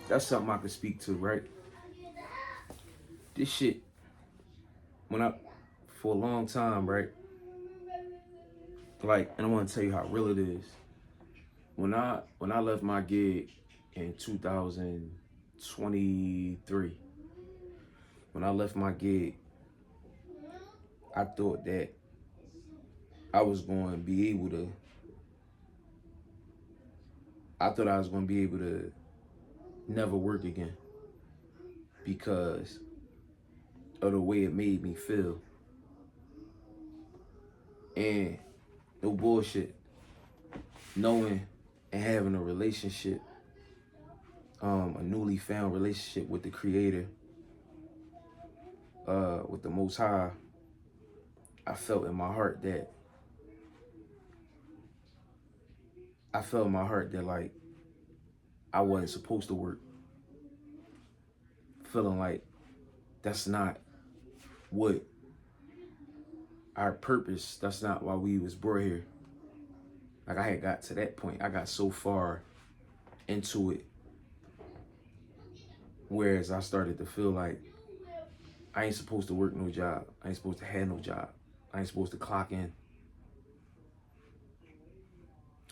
that's something I could speak to, right? This shit, when I, for a long time, right? Like, and I want to tell you how real it is. When I left my gig in 2023, when I left my gig, I thought that I was going to be able to. I thought I was going to be able to never work again because of the way it made me feel. And no bullshit, knowing and having a relationship, a newly found relationship with the Creator, with the Most High, I felt in my heart that like I wasn't supposed to work. Feeling like that's not what our purpose. That's not why we was brought here. Like I had got to that point. I got so far into it, whereas I started to feel like I ain't supposed to work no job. I ain't supposed to have no job. I ain't supposed to clock in.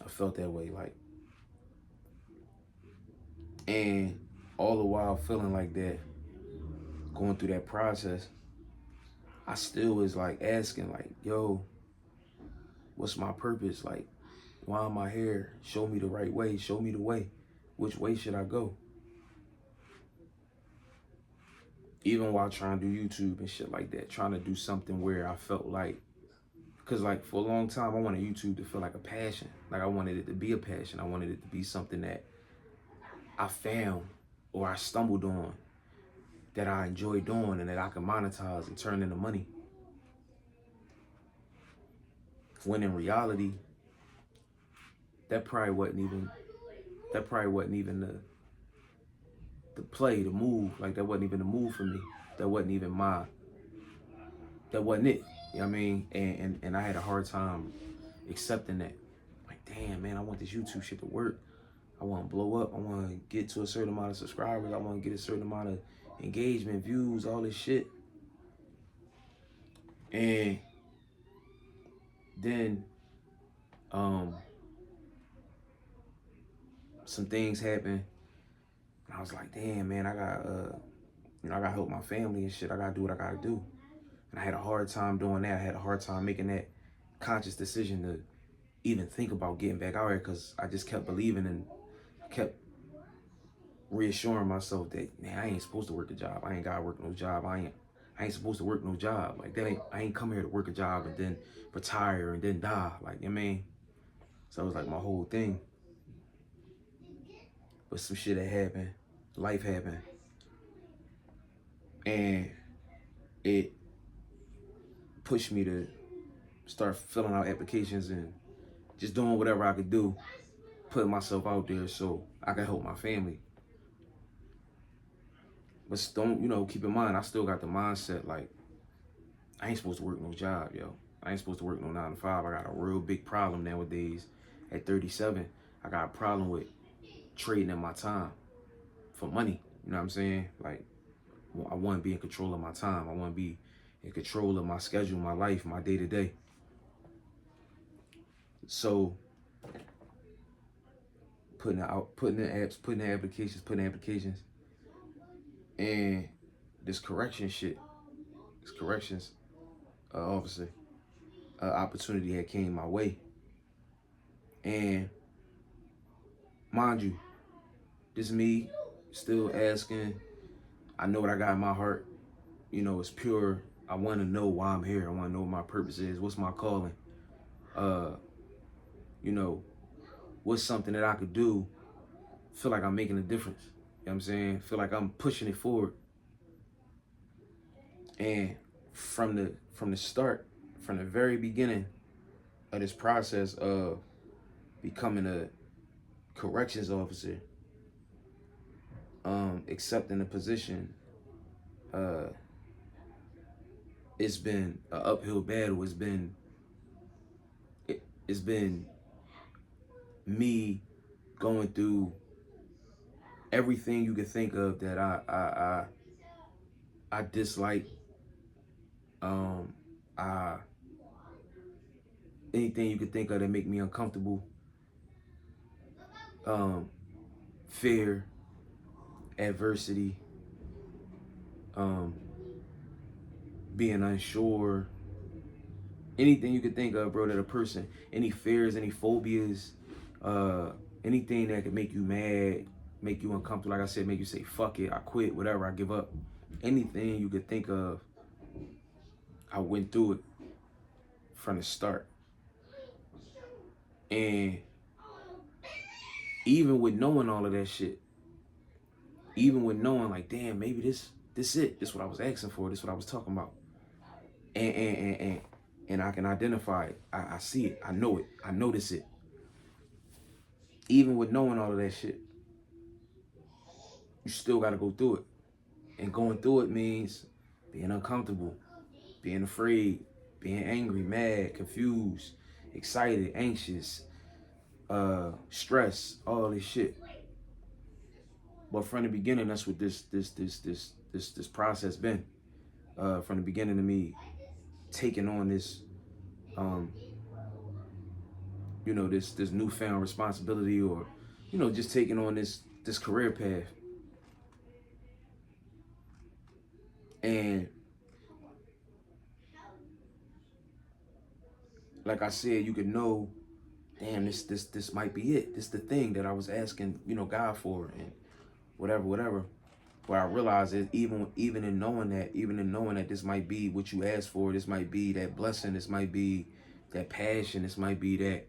I felt that way, like, and all the while feeling like that, going through that process, I still was like asking, like, yo, what's my purpose? Like, why am I here? Show me the right way. Show me the way. Which way should I go? Even while trying to do YouTube and shit like that, trying to do something where I felt like, because like for a long time, I wanted YouTube to feel like a passion. Like I wanted it to be a passion. I wanted it to be something that I found or I stumbled on that I enjoy doing and that I can monetize and turn into money. When in reality, that probably wasn't even the play, the move. Like that wasn't even the move for me. That wasn't even that wasn't it. You know what I mean? And I had a hard time accepting that. Like, damn, man, I want this YouTube shit to work. I want to blow up. I want to get to a certain amount of subscribers. I want to get a certain amount of engagement, views, all this shit. And then some things happened. And I was like, damn, man, I got I gotta help my family and shit. I gotta do what I gotta do. And I had a hard time doing that. I had a hard time making that conscious decision to even think about getting back out here because I just kept believing and kept reassuring myself that, man, I ain't supposed to work a job. I ain't gotta work no job. I ain't supposed to work no job. Like that I ain't come here to work a job and then retire and then die. Like, you know what I mean? So it was like my whole thing. But some shit that happened, life happened. And it pushed me to start filling out applications and just doing whatever I could do, putting myself out there so I can help my family. But don't, keep in mind, I still got the mindset like, I ain't supposed to work no job, yo. I ain't supposed to work no 9 to 5. I got a real big problem nowadays. At 37, I got a problem with trading in my time for money. You know what I'm saying? Like, I want to be in control of my time. I want to be in control of my schedule, my life, my day to day. So, putting in applications, and this corrections officer, opportunity had came my way. And mind you, this is me still asking. I know what I got in my heart. It's pure. I want to know why I'm here. I want to know what my purpose is. What's my calling? What's something that I could do, feel like I'm making a difference. You know what I'm saying? Feel like I'm pushing it forward. And from the start, from the very beginning of this process of becoming a corrections officer, accepting the position, it's been an uphill battle. It's been me going through everything you could think of that I dislike. I anything you could think of that make me uncomfortable. Fear, adversity, being unsure, anything you could think of, bro, that a person, any fears, any phobias, anything that could make you mad, make you uncomfortable, like I said, make you say, fuck it, I quit, whatever, I give up. Anything you could think of, I went through it from the start. And even with knowing all of that shit, even with knowing like, damn, maybe this it. This what I was asking for. This what I was talking about. And I can identify it. I see it. I know it. I notice it. Even with knowing all of that shit, you still got to go through it. And going through it means being uncomfortable, being afraid, being angry, mad, confused, excited, anxious, stress, all this shit. But from the beginning, that's what this process been. From the beginning of me taking on this, this newfound responsibility, or, just taking on this career path. And like I said, you could know, damn, this might be it. This the thing that I was asking, God for, and whatever. But I realized that even in knowing that this might be what you asked for, this might be that blessing, this might be that passion, this might be that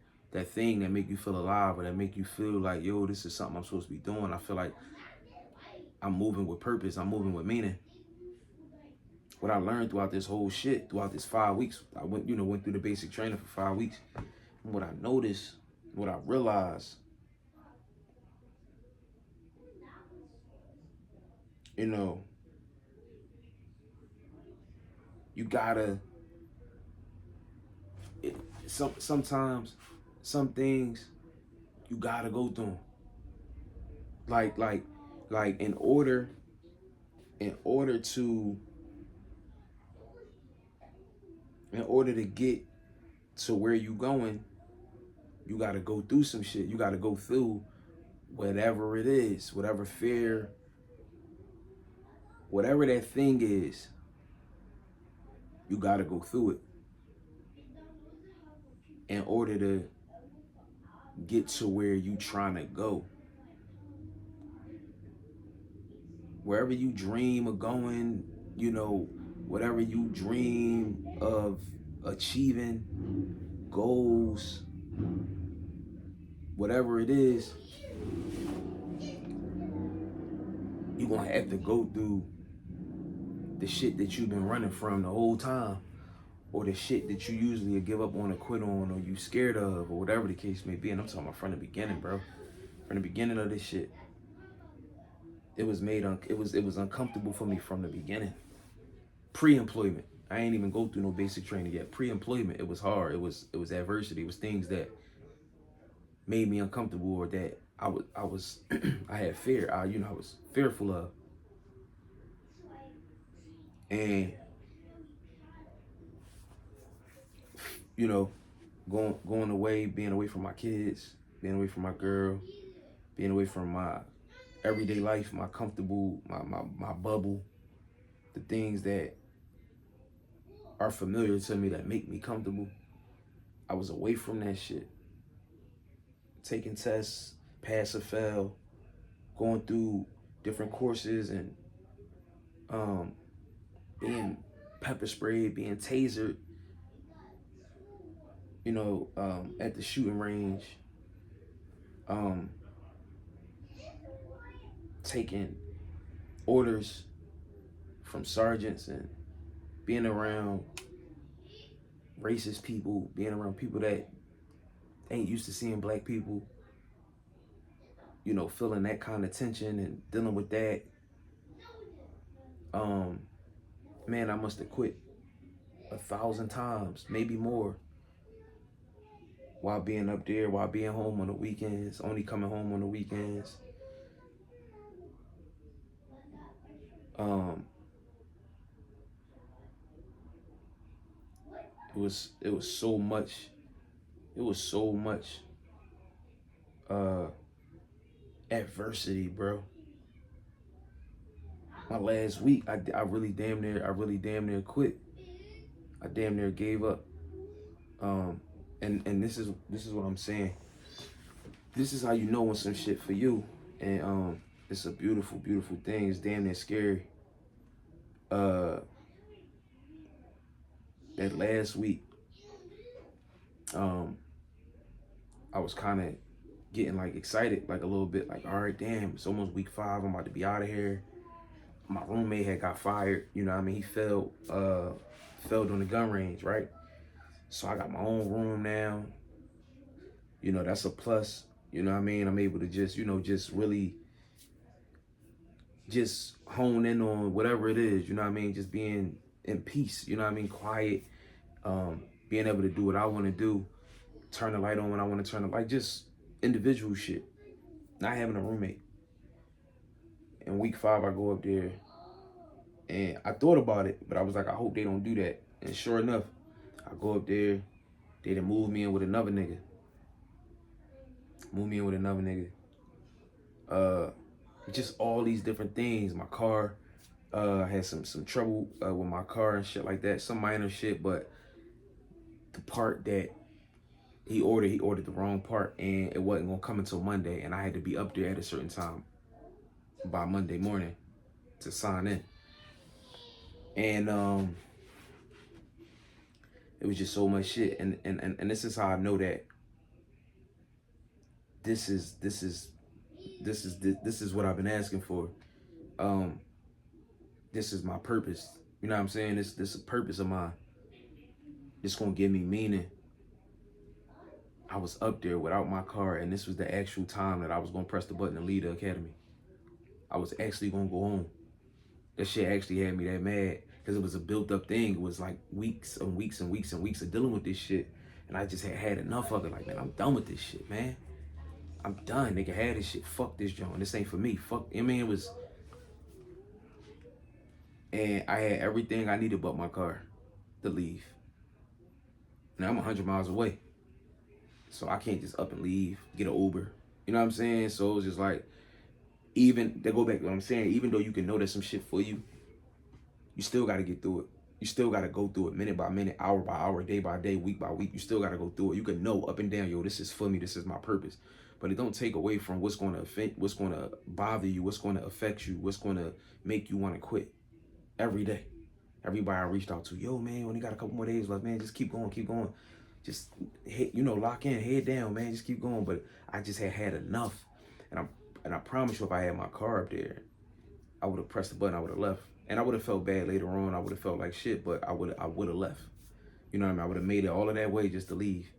thing that make you feel alive, or that make you feel like, yo, this is something I'm supposed to be doing. I feel like I'm moving with purpose. I'm moving with meaning. What I learned throughout this whole shit, throughout this 5 weeks, I went through the basic training for 5 weeks. And what I noticed, what I realized, you gotta, sometimes some things you gotta go through. Like in order to get to where you going, you gotta go through some shit. You gotta go through whatever it is, whatever fear, whatever that thing is, you gotta go through it in order to get to where you trying to go. Wherever you dream of going, whatever you dream of achieving, goals, whatever it is, you're gonna have to go through the shit that you've been running from the whole time, or the shit that you usually give up on or quit on, or you scared of, or whatever the case may be. And I'm talking about from the beginning, bro. From the beginning of this shit, it was uncomfortable for me from the beginning. Pre-employment, I ain't even go through no basic training yet. Pre-employment, it was hard. It was adversity. It was things that made me uncomfortable, or that I had fear. I was fearful of. And going away, being away from my kids, being away from my girl, being away from my everyday life, my comfortable, my bubble, the things that are familiar to me that make me comfortable. I was away from that shit. Taking tests, pass or fail, going through different courses, and being pepper sprayed, being tasered, at the shooting range, taking orders from sergeants, and being around racist people, being around people that ain't used to seeing black people, feeling that kind of tension and dealing with that. Man, I must have quit 1,000 times, maybe more, while being up there, while being home on the weekends, only coming home on the weekends. Um, it was so much. It was so much uh adversity, bro. My last week, I really damn near quit. I damn near gave up. Um, and this is what I'm saying. This is how you know when some shit for you, and it's a beautiful, beautiful thing. It's damn near scary. That last week, I was kind of getting like excited, like a little bit, like, all right, damn, it's almost week 5. I'm about to be out of here. My roommate had got fired. You know what I mean? He fell on the gun range, right? So I got my own room now. You know, that's a plus. You know what I mean? I'm able to just, just really just hone in on whatever it is, you know what I mean? Just being in peace, you know what I mean? Quiet, being able to do what I want to do, turn the light on when I want to turn the light, just individual shit, not having a roommate. In week 5, I go up there, and I thought about it, but I was like, I hope they don't do that. And sure enough, I go up there, they done move me in with another nigga. Just all these different things. My car, had some trouble with my car and shit like that. Some minor shit, but the part that he ordered the wrong part, and it wasn't gonna come until Monday, and I had to be up there at a certain time by Monday morning to sign in. And it was just so much shit. And this is how I know that this is what I've been asking for. This is my purpose. You know what I'm saying? This is a purpose of mine. It's gonna give me meaning. I was up there without my car, and this was the actual time that I was gonna press the button and leave the academy. I was actually gonna go home. That shit actually had me that mad, because it was a built up thing. It was like weeks and weeks and weeks and weeks of dealing with this shit. And I just had enough of it. Like, man, I'm done with this shit, man. I'm done. Nigga had this shit. Fuck this joint. This ain't for me. Fuck. I mean, it was. And I had everything I needed but my car to leave. Now I'm 100 miles away. So I can't just up and leave, get an Uber. You know what I'm saying? So it was just like, even, they go back to what I'm saying, even though you can know there's some shit for you, you still got to get through it. You still got to go through it minute by minute, hour by hour, day by day, week by week. You still got to go through it. You can know up and down, yo, this is for me, this is my purpose. But it don't take away from what's going to affect, what's going to bother you, what's going to affect you, what's going to make you want to quit every day. Everybody I reached out to, yo, man, only got a couple more days left, man, just keep going, keep going. Just hit, lock in, head down, man, just keep going. But I just had enough. And I promise you, if I had my car up there, I would have pressed the button, I would have left. And I would have felt bad later on. I would have felt like shit, but I would have left. You know what I mean? I would have made it all of that way just to leave.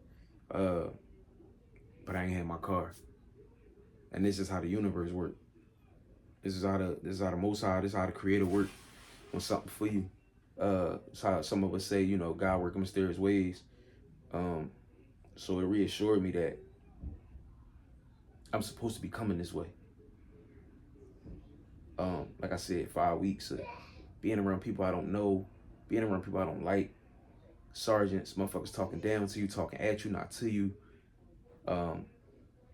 But I ain't had my car. And this is how the universe works. This is how the Most High, this is how the Creator works on something for you. It's how some of us say, God works in mysterious ways. So it reassured me that I'm supposed to be coming this way. Like I said, 5 weeks of being around people I don't know, being around people I don't like, sergeants, motherfuckers talking down to you, talking at you, not to you.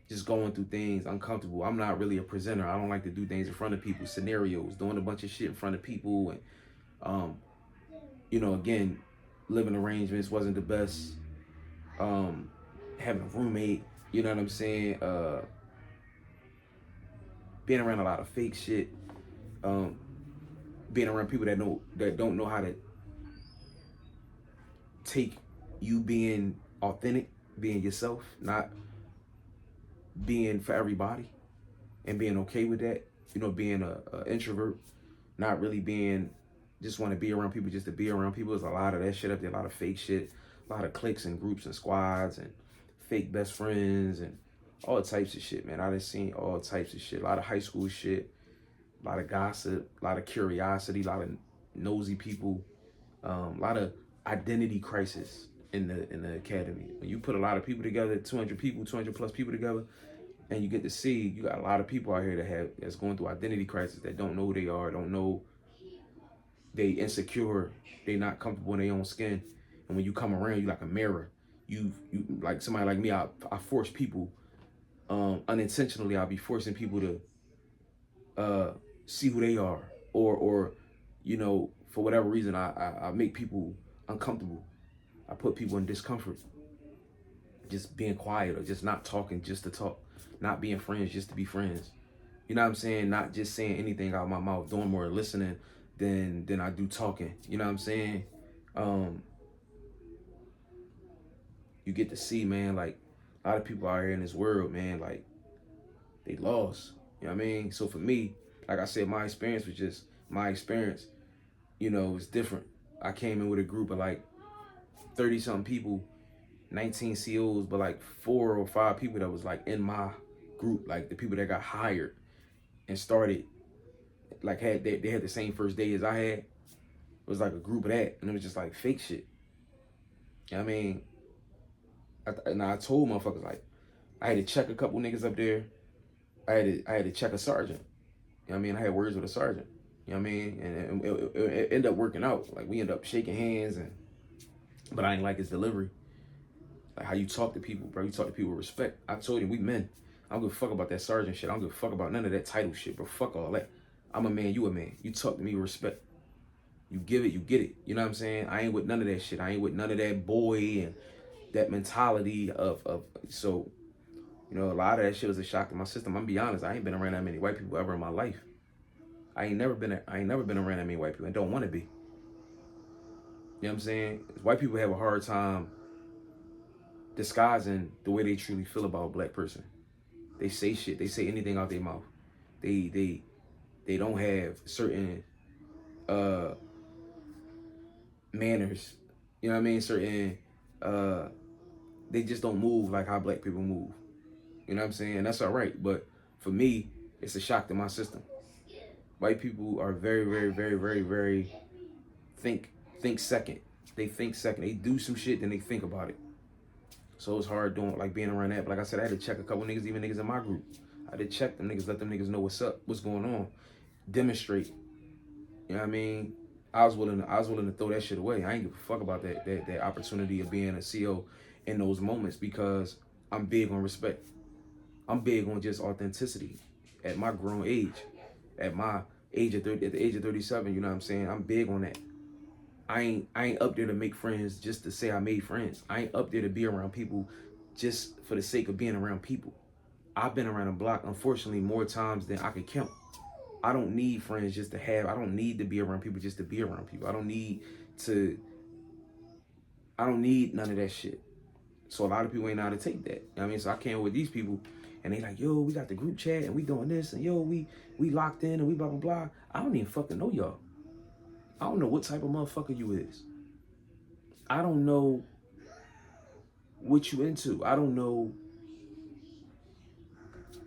Just going through things uncomfortable. I'm not really a presenter. I don't like to do things in front of people, scenarios, doing a bunch of shit in front of people. And, again, living arrangements wasn't the best. Having a roommate, you know what I'm saying? Being around a lot of fake shit. Being around people that don't know how to take you being authentic, being yourself, not being for everybody, and being okay with that. Being a introvert, not really being, just want to be around people just to be around people. There's a lot of that shit up there, a lot of fake shit, a lot of cliques and groups and squads and fake best friends and all types of shit, man. I done seen all types of shit. A lot of high school shit, a lot of gossip, a lot of curiosity, a lot of nosy people, a lot of identity crisis in the academy. When you put a lot of people together, 200 plus people together, and you get to see, you got a lot of people out here that's going through identity crisis, that don't know who they are, don't know they insecure, they not comfortable in their own skin. And when you come around, you like a mirror. You like somebody like me, I force people, unintentionally, I'll be forcing people to see who they are, or you know, for whatever reason, I make people uncomfortable. I put people in discomfort, just being quiet or just not talking just to talk, not being friends just to be friends. You know what I'm saying? Not just saying anything out of my mouth, doing more listening than I do talking. You know what I'm saying? You get to see, man, like a lot of people out here in this world, man, like they lost. You know what I mean? So for me, like I said, my experience was just my experience. You know, it was different. I came in with a group of like 30 something people, 19 COs, but like 4 or 5 people that was like in my group, like the people that got hired and started, like they had the same first day as I had. It was like a group of that, and it was just like fake shit. You know what I mean? I told motherfuckers, like, I had to check a couple niggas up there. I had to check a sergeant. You know what I mean? I had words with a sergeant. You know what I mean? And it ended up working out. Like, we ended up shaking hands, but I didn't like his delivery. Like, how you talk to people, bro. You talk to people with respect. I told him, we men. I don't give a fuck about that sergeant shit. I don't give a fuck about none of that title shit, bro. Fuck all that. I'm a man, you a man. You talk to me with respect. You give it, you get it. You know what I'm saying? I ain't with none of that shit. I ain't with none of that boy and that mentality of so, you know, a lot of that shit was a shock to my system. I'm gonna be honest, I ain't been around that many white people ever in my life. I ain't never been around that many white people and don't want to be. You know what I'm saying? White people have a hard time disguising the way they truly feel about a black person. They say shit. They say anything out their mouth. They don't have certain manners. You know what I mean? Certain they just don't move like how black people move. You know what I'm saying? And that's all right. But for me, it's a shock to my system. White people are very, very, very, very, very think second. They think second. They do some shit, then they think about it. So it's hard doing like being around that. But like I said, I had to check a couple niggas, even niggas in my group. I had to check them niggas, let them niggas know what's up, what's going on, demonstrate. You know what I mean? I was willing to throw that shit away. I ain't give a fuck about that opportunity of being a CO in those moments because I'm big on respect. I'm big on just authenticity. At my grown age, at the age of 37, you know what I'm saying? I'm big on that. I ain't up there to make friends just to say I made friends. I ain't up there to be around people just for the sake of being around people. I've been around the block, unfortunately, more times than I could count. I don't need friends just to have. I don't need to be around people just to be around people. I don't need none of that shit. So a lot of people ain't know how to take that. You know what I mean? So I came with these people and they like, yo, we got the group chat and we doing this and yo, we locked in and we blah, blah, blah. I don't even fucking know y'all. I don't know what type of motherfucker you is. I don't know what you into. I don't know.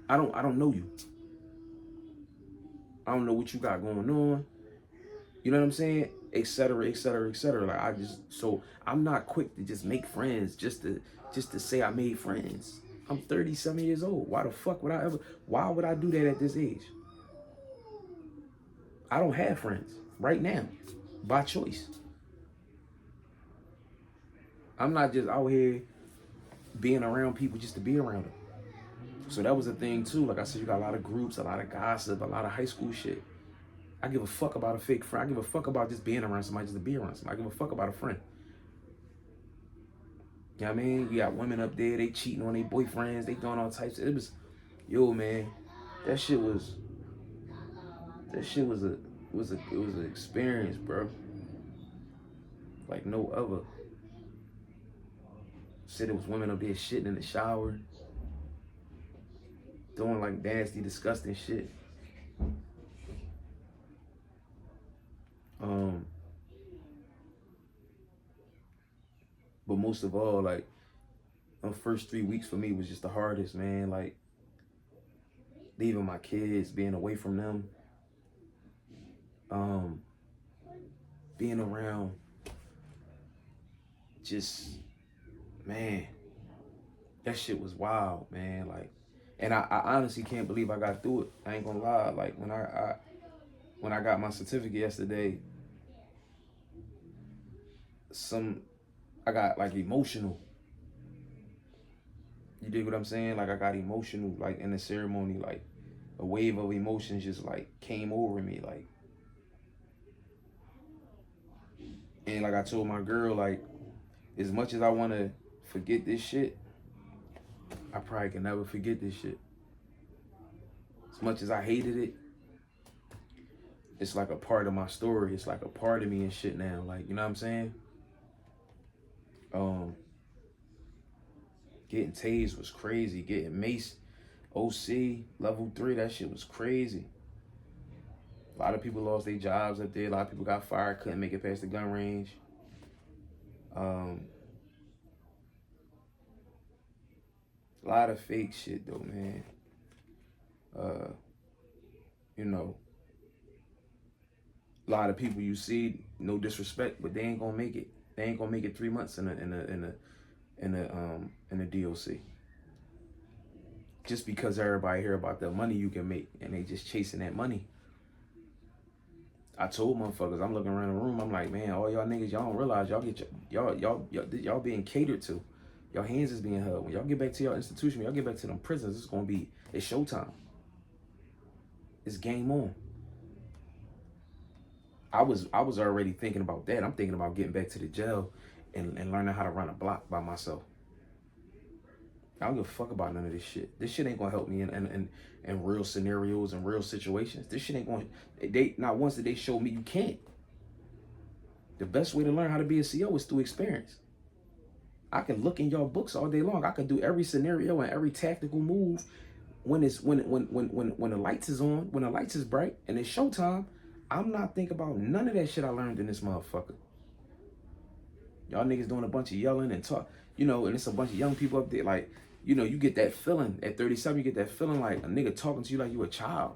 I don't know you. I don't know what you got going on. You know what I'm saying? Et cetera, et cetera, et cetera. Like so I'm not quick to just make friends just to say I made friends. I'm 37 years old. Why would I do that at this age? I don't have friends right now by choice. I'm not just out here being around people just to be around them. So that was a thing too. Like I said, you got a lot of groups, a lot of gossip, a lot of high school shit. I give a fuck about a fake friend. I give a fuck about just being around somebody just to be around somebody. I give a fuck about a friend. You know what I mean? You got women up there, they cheating on their boyfriends, they doing all types of, it was, yo man, that shit was an experience, bro. Like no other. Said it was women up there shitting in the shower, doing like nasty, disgusting shit. But most of all, like, the first 3 weeks for me was just the hardest, man. Like, leaving my kids, being away from them, being around, just, man, that shit was wild, man. Like, and I honestly can't believe I got through it. I ain't gonna lie. Like, when I got my certificate yesterday, I got like emotional. You dig what I'm saying? Like I got emotional, like in the ceremony, like a wave of emotions just like came over me, like. And like I told my girl, like as much as I want to forget this shit, I probably can never forget this shit. As much as I hated it, it's like a part of my story. It's like a part of me and shit now. Like, you know what I'm saying? Getting tased was crazy. Getting mace, OC, level 3, that shit was crazy. A lot of people lost their jobs up there. A lot of people got fired, couldn't make it past the gun range. A lot of fake shit though, man. You know, a lot of people you see, no disrespect, but they ain't gonna make it. They ain't gonna make it 3 months in a DOC. Just because everybody hear about the money you can make and they just chasing that money. I told motherfuckers, I'm looking around the room, I'm like, man, all y'all niggas, y'all don't realize y'all being catered to. Y'all hands is being held. When y'all get back to your institution, when y'all get back to them prisons, it's showtime. It's game on. I was already thinking about that. I'm thinking about getting back to the jail and learning how to run a block by myself. I don't give a fuck about none of this shit. This shit ain't gonna help me in real scenarios and real situations. This shit ain't going. Not once did they show me you can't. The best way to learn how to be a CO is through experience. I can look in your books all day long. I can do every scenario and every tactical move when the lights is on, when the lights is bright and it's showtime. I'm not thinking about none of that shit I learned in this motherfucker. Y'all niggas doing a bunch of yelling and talk, you know, and it's a bunch of young people up there. Like, you know, you get that feeling at 37, you get that feeling like a nigga talking to you like you a child.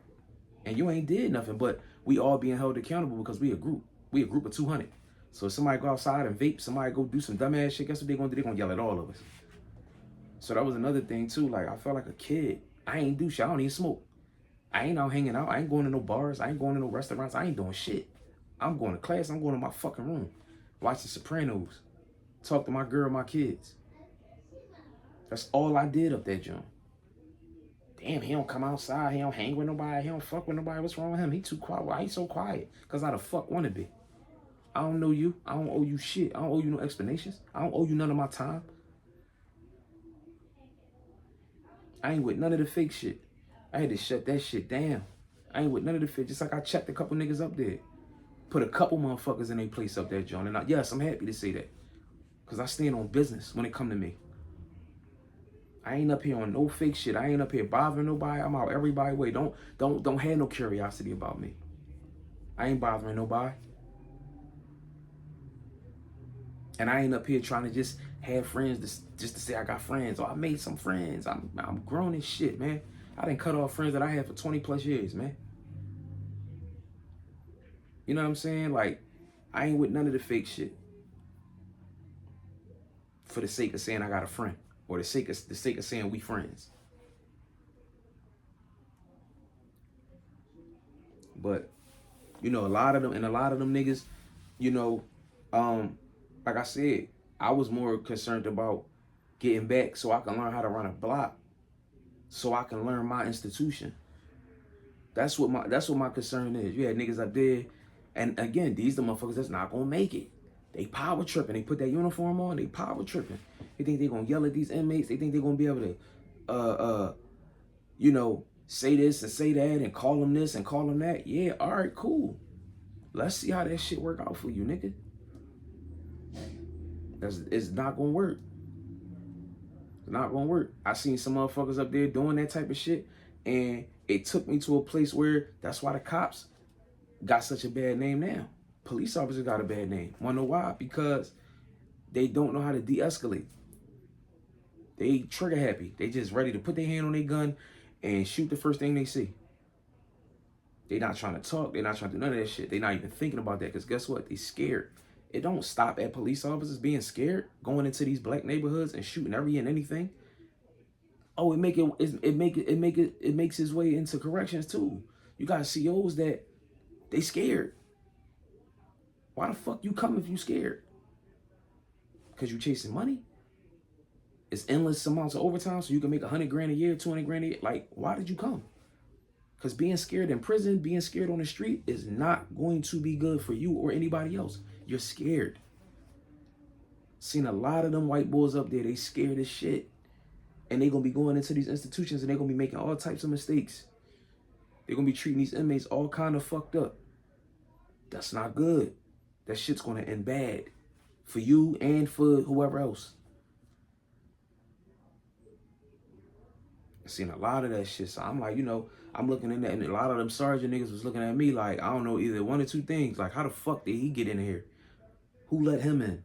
And you ain't did nothing, but we all being held accountable because we a group. We a group of 200. So if somebody go outside and vape, somebody go do some dumbass shit, guess what they gonna do? They gonna yell at all of us. So that was another thing too. Like, I felt like a kid. I ain't do shit. I don't even smoke. I ain't out hanging out. I ain't going to no bars. I ain't going to no restaurants. I ain't doing shit. I'm going to class. I'm going to my fucking room. Watch The Sopranos. Talk to my girl, my kids. That's all I did up that joint. Damn, he don't come outside. He don't hang with nobody. He don't fuck with nobody. What's wrong with him? He too quiet. Why he so quiet? Because I the fuck want to be. I don't know you. I don't owe you shit. I don't owe you no explanations. I don't owe you none of my time. I ain't with none of the fake shit. I had to shut that shit down. I ain't with none of the fake. Just like I checked a couple niggas up there. Put a couple motherfuckers in their place up there, John. And yes, I'm happy to say that. Because I stand on business when it come to me. I ain't up here on no fake shit. I ain't up here bothering nobody. I'm out everybody way. Don't have no curiosity about me. I ain't bothering nobody. And I ain't up here trying to just have friends just to say I got friends. Oh, I made some friends. I'm grown as shit, man. I done cut off friends that I had for 20 plus years, man. You know what I'm saying? Like, I ain't with none of the fake shit. For the sake of saying I got a friend. Or the sake of saying we friends. But, you know, a lot of them niggas, you know, like I said, I was more concerned about getting back so I can learn how to run a block. So I can learn my institution. That's what my concern is. You had niggas up there, and again, these the motherfuckers that's not gonna make it. They power tripping. They put that uniform on, they power tripping. They think they gonna yell at these inmates. They think they gonna be able to you know, say this and say that and call them this and call them that. Yeah, all right, cool. Let's see how that shit work out for you, nigga. It's not gonna work. It's not gonna work. I seen some motherfuckers up there doing that type of shit, and it took me to a place where that's why the cops got such a bad name now. Police officers got a bad name. Wanna know why? Because they don't know how to de-escalate. They trigger happy. They just ready to put their hand on their gun and shoot the first thing they see. They not trying to talk. They not trying to do none of that shit. They not even thinking about that because guess what? They scared. It don't stop at police officers being scared, going into these black neighborhoods and shooting every and anything. Oh, it makes its way into corrections too. You got COs that they scared. Why the fuck you come if you scared? Because you chasing money? It's endless amounts of overtime so you can make 100 grand a year, 200 grand a year. Like, why did you come? Because being scared in prison, being scared on the street is not going to be good for you or anybody else. You're scared. Seen a lot of them white boys up there, they scared as shit. And they going to be going into these institutions and they're going to be making all types of mistakes. They're going to be treating these inmates all kind of fucked up. That's not good. That shit's going to end bad for you and for whoever else. I've seen a lot of that shit. So I'm like, I'm looking in that, and a lot of them sergeant niggas was looking at me like, I don't know, either one or two things. Like, how the fuck did he get in here? Who let him in?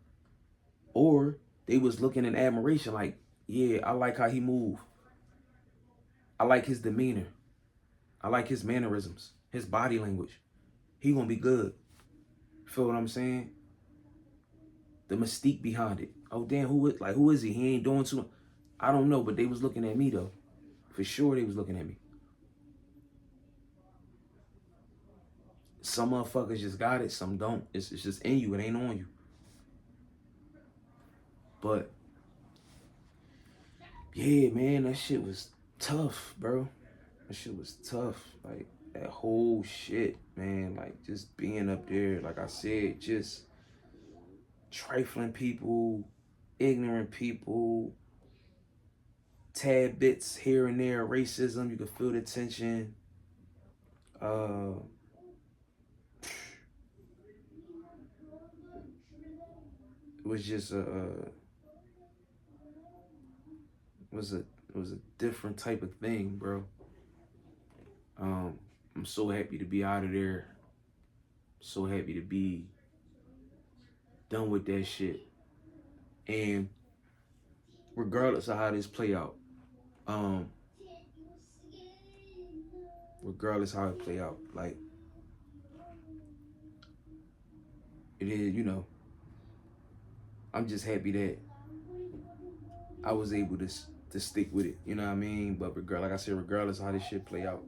Or they was looking in admiration like, yeah, I like how he move. I like his demeanor. I like his mannerisms, his body language. He gonna be good. Feel what I'm saying? The mystique behind it. Oh, damn, who is he? He ain't doing too much. I don't know, but they was looking at me, though. For sure, they was looking at me. Some motherfuckers just got it, some don't. It's just in you. It ain't on you. But, yeah, man, that shit was tough, bro. That shit was tough. Like, that whole shit, man. Like, just being up there, like I said, just trifling people, ignorant people, tad bits here and there, racism. You can feel the tension. It was just was a different type of thing, bro. I'm so happy to be out of there. So happy to be done with that shit. And regardless of how this play out, regardless how it play out, like it is, I'm just happy that I was able to stick with it. You know what I mean? But like I said, regardless of how this shit play out,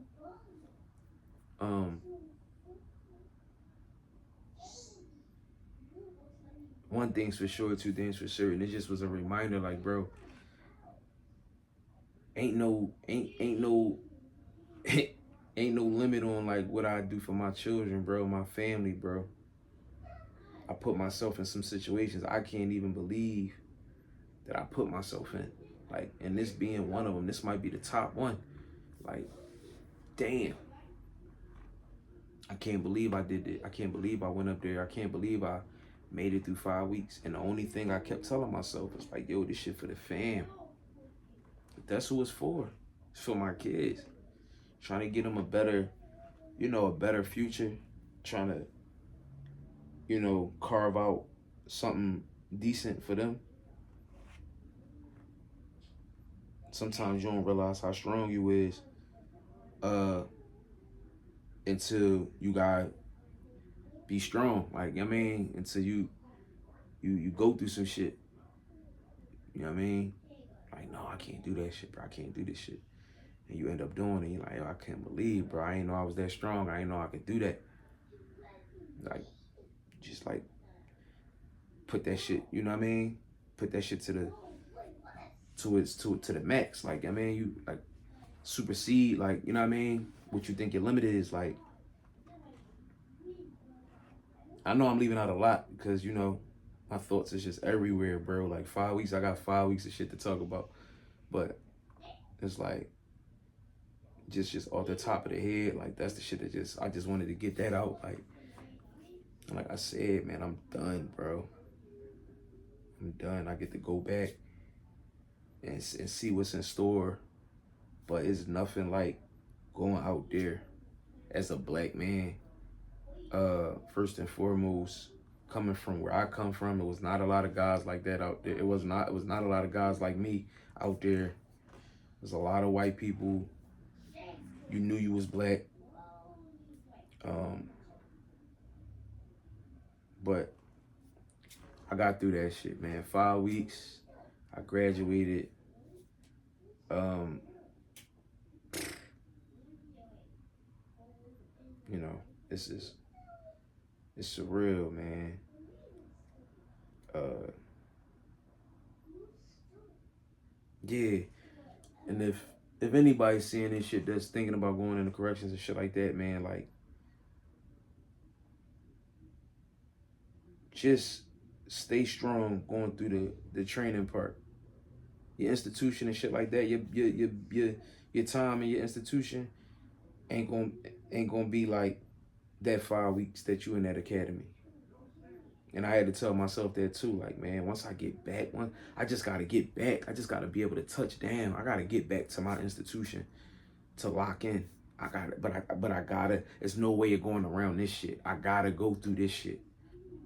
one thing's for sure, two things for certain. It just was a reminder, like, bro, ain't no ain't no limit on like what I do for my children, bro, my family, bro. I put myself in some situations I can't even believe that I put myself in. Like, and this being one of them, this might be the top one. Like, damn. I can't believe I did it. I can't believe I went up there. I can't believe I made it through 5 weeks. And the only thing I kept telling myself was like, yo, this shit for the fam. That's who it's for. It's for my kids. Trying to get them a better, a better future. Trying to, carve out something decent for them. Sometimes you don't realize how strong you is until you gotta be strong. Like, until you go through some shit. You know what I mean? Like, no, I can't do that shit, bro. I can't do this shit. And you end up doing it. You're like, yo, I can't believe, bro. I ain't know I was that strong. I ain't know I could do that. Like, just like put that shit, you know what I mean? Put that shit to the max. Like, you like supersede, like, you know what I mean? What you think your limit is, like. I know I'm leaving out a lot because, my thoughts is just everywhere, bro. Like 5 weeks, I got 5 weeks of shit to talk about. But it's like, just off the top of the head, like that's the shit that I just wanted to get that out. Like I said, man, I'm done, bro. I'm done. I get to go back and see what's in store. But it's nothing like going out there as a black man. First and foremost, coming from where I come from, it was not a lot of guys like that out there. It was not a lot of guys like me out there. There's a lot of white people. You knew you was black. But I got through that shit, man. 5 weeks. I graduated. It's surreal, man. Yeah. And if anybody's seeing this shit that's thinking about going into corrections and shit like that, man, like, just stay strong going through the training part. Your institution and shit like that, your time in your institution ain't gonna be like that 5 weeks that you in that academy. And I had to tell myself that too, like, man, once I get back, I just gotta get back. I just gotta be able to touch down. I gotta get back to my institution to lock in. I gotta, but I gotta. There's no way of going around this shit. I gotta go through this shit.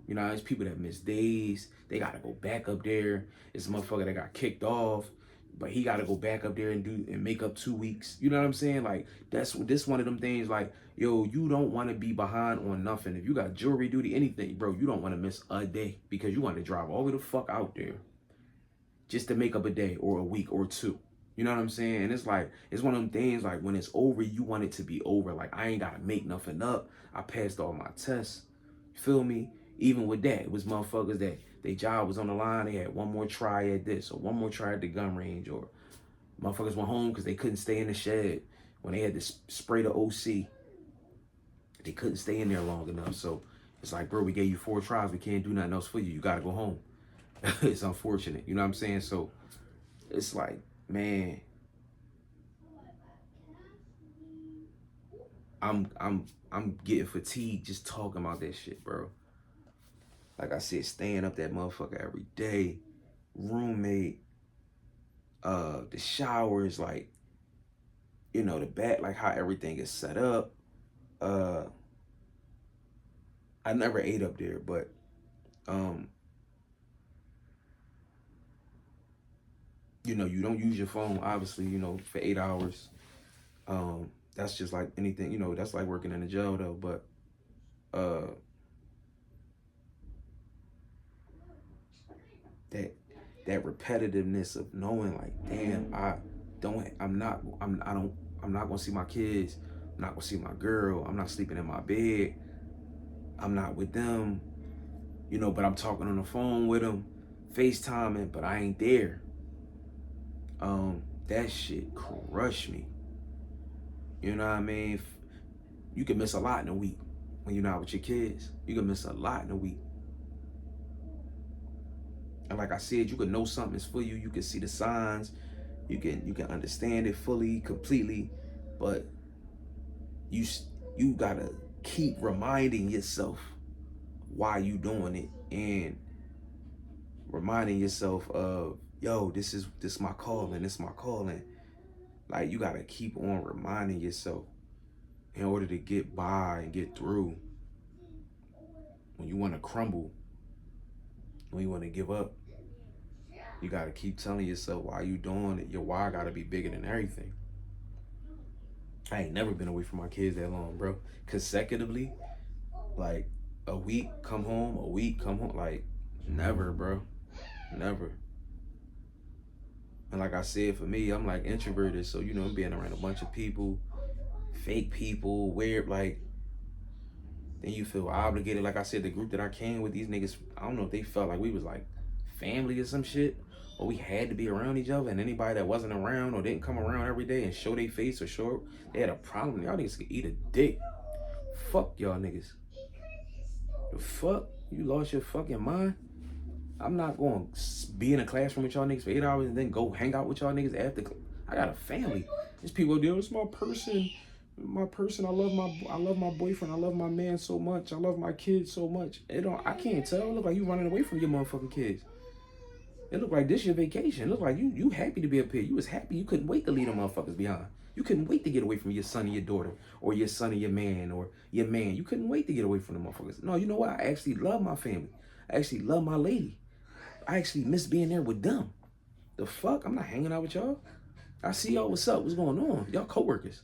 You know, there's people that miss days. They gotta go back up there. It's a motherfucker that got kicked off, but he gotta go back up there and make up 2 weeks. You know what I'm saying? Like, this one of them things. Like, yo, you don't want to be behind on nothing. If you got jury duty, anything, bro, you don't want to miss a day because you want to drive all the way the fuck out there just to make up a day or a week or two. You know what I'm saying? And it's like, it's one of them things, like, when it's over, you want it to be over. Like, I ain't got to make nothing up. I passed all my tests. Feel me? Even with that, it was motherfuckers that their job was on the line. They had one more try at this or one more try at the gun range, or motherfuckers went home because they couldn't stay in the shed when they had to spray the OC. They couldn't stay in there long enough. So it's like, bro, we gave you 4 tries. We can't do nothing else for you. You got to go home. It's unfortunate. You know what I'm saying? So it's like, man, I'm getting fatigued just talking about that shit, bro. Like I said, staying up that motherfucker every day, roommate, the showers, like, you know, the back, like how everything is set up. I never ate up there, but you know, you don't use your phone, obviously, you know, for 8 hours. That's just like anything, you know, that's like working in a jail though, but that repetitiveness of knowing, like, damn, I'm not gonna see my kids, I'm not gonna see my girl, I'm not sleeping in my bed, I'm not with them, you know, but I'm talking on the phone with them, FaceTiming, but I ain't there. That shit crushed me. You know what I mean? You can miss a lot in a week when you're not with your kids. You can miss a lot in a week. And like I said, you can know something is for you. You can see the signs. You can understand it fully, completely. But you gotta keep reminding yourself why you doing it, and reminding yourself of, yo, this is my calling. This is my calling. Like, you gotta keep on reminding yourself in order to get by and get through. When you want to crumble, when you want to give up, you got to keep telling yourself why you doing it. Your why got to be bigger than everything. I ain't never been away from my kids that long, bro. Consecutively, like a week, come home, a week, come home. Like, never, bro. Never. And like I said, for me, I'm like introverted. So, you know, being around a bunch of people, fake people, weird, like, then you feel obligated. Like I said, the group that I came with, these niggas, I don't know if they felt like we was like family or some shit, or we had to be around each other, and anybody that wasn't around or didn't come around every day and show their face or show they had a problem, y'all niggas could eat a dick. Fuck y'all niggas. The fuck? You lost your fucking mind? I'm not going to be in a classroom with y'all niggas for 8 hours and then go hang out with y'all niggas after. I got a family. There's people there. It's my person. I love my boyfriend. I love my man so much. I love my kids so much. I can't tell. It look like you running away from your motherfucking kids. It look like this your vacation. It look like you happy to be up here. You was happy. You couldn't wait to leave them motherfuckers behind. You couldn't wait to get away from your son and your daughter, or your son and your man, or your man. You couldn't wait to get away from the motherfuckers. No, you know what? I actually love my family. I actually love my lady. I actually miss being there with them. The fuck? I'm not hanging out with y'all. I see y'all. What's up? What's going on? Y'all coworkers.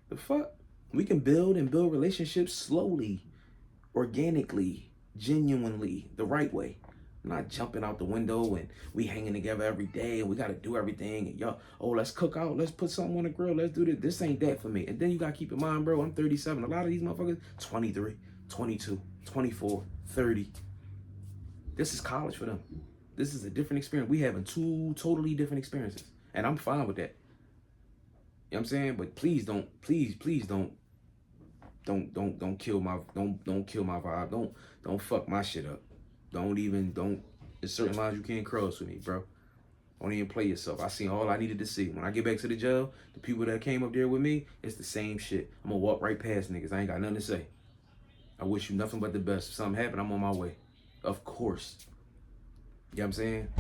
The fuck? We can build relationships slowly, organically, genuinely, the right way. I'm not jumping out the window and we hanging together every day and we got to do everything. And y'all, oh, let's cook out. Let's put something on the grill. Let's do this. This ain't that for me. And then you got to keep in mind, bro, I'm 37. A lot of these motherfuckers, 23, 22, 24, 30. This is college for them. This is a different experience. We having 2 totally different experiences. And I'm fine with that. You know what I'm saying? But please don't, please don't kill my don't kill my vibe. Don't fuck my shit up. Don't there's certain lines you can't cross with me, bro. Don't even play yourself. I seen all I needed to see. When I get back to the jail, the people that came up there with me, it's the same shit. I'm gonna walk right past niggas. I ain't got nothing to say. I wish you nothing but the best. If something happened, I'm on my way. Of course. You know what I'm saying?